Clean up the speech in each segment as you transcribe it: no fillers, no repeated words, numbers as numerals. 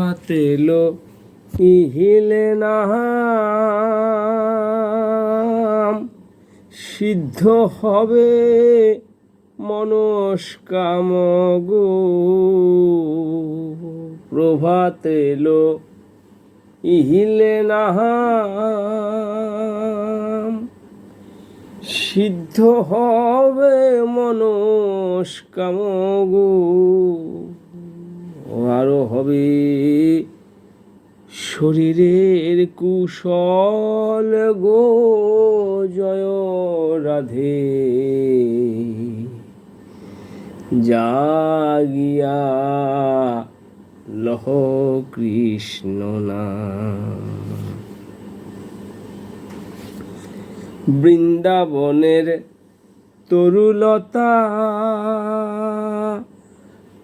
প্রভাত এলো ইহিলে নাম, সিদ্ধ হবে মনস্কাম গো। প্রভাত এলো ইহিলে নাম, সিদ্ধ হবে মনস্কাম গো। আরো হবে শরীরের কুশল গো। জয় রাধে জাগিয়া লহ কৃষ্ণ নাম। বৃন্দাবনের তরুলতা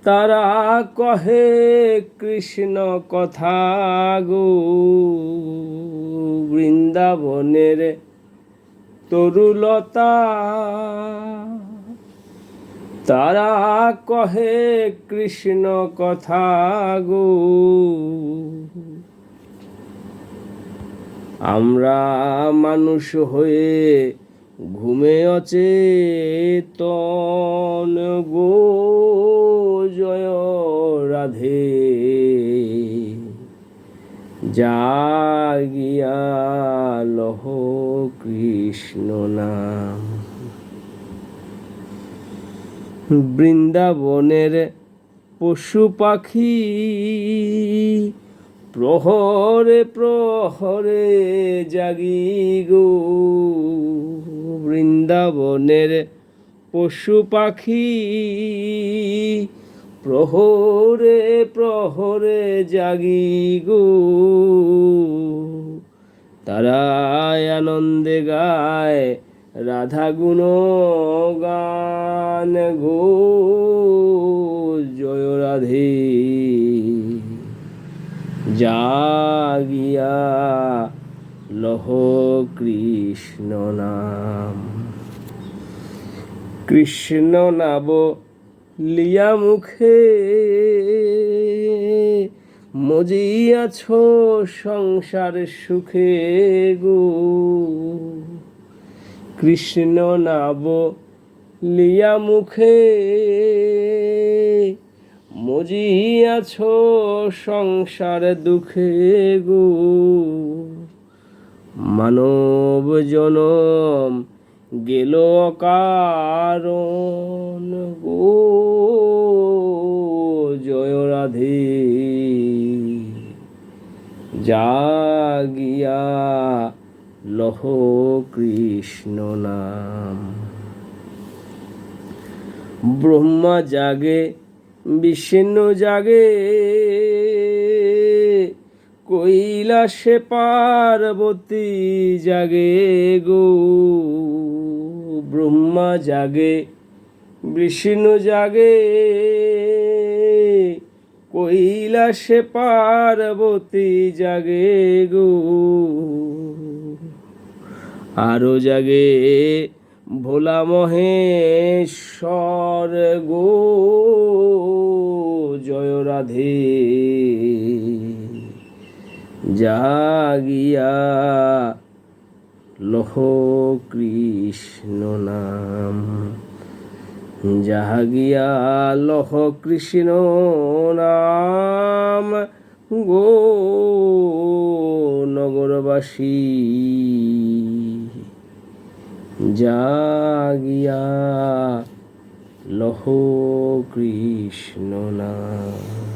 তারা কহে কৃষ্ণ কথা গো। বৃন্দাবনের তরুলতা তারা কহে কৃষ্ণ কথা গো। আমরা মানুষ হয়ে ঘুমে অচেতন গো। জয় রাধে জাগিয়া লহ কৃষ্ণ নাম। বৃন্দাবনের পশু পাখি প্রহরে প্রহরে জাগি গো। বৃন্দাবনের পশু পাখি প্রহরে প্রহরে জাগি গো। তারা আনন্দে গায় রাধা গুণ গান গো। জয় রাধে জাগিয়া লহ কৃষ্ণ নাম। কৃষ্ণ নাম লিয়া মুখে মজিয়াছ সংসার সুখে গো। কৃষ্ণ নাম লিয়া মুখে মজিয়াছ সংসার দুঃখে গো। মানব জনম গেল অকারণ গো। জয় রাধে জাগিয়া লহ কৃষ্ণ নাম। ব্রহ্মা জাগে বিষ্ণু জাগে কৈলাসে পার্বতী জাগে গো। ব্রহ্মা জাগে বিষ্ণু জাগে কৈলাসে পার্বতী জাগে গো। আরো জাগে ভোলা মহেশ্বর গো। জয় রাধে জাগিয়া লহ কৃষ্ণ নাম। জাগিয়া লহ কৃষ্ণ নাম গো। নগরবাসী জাগিয়া লহ কৃষ্ণ নাম।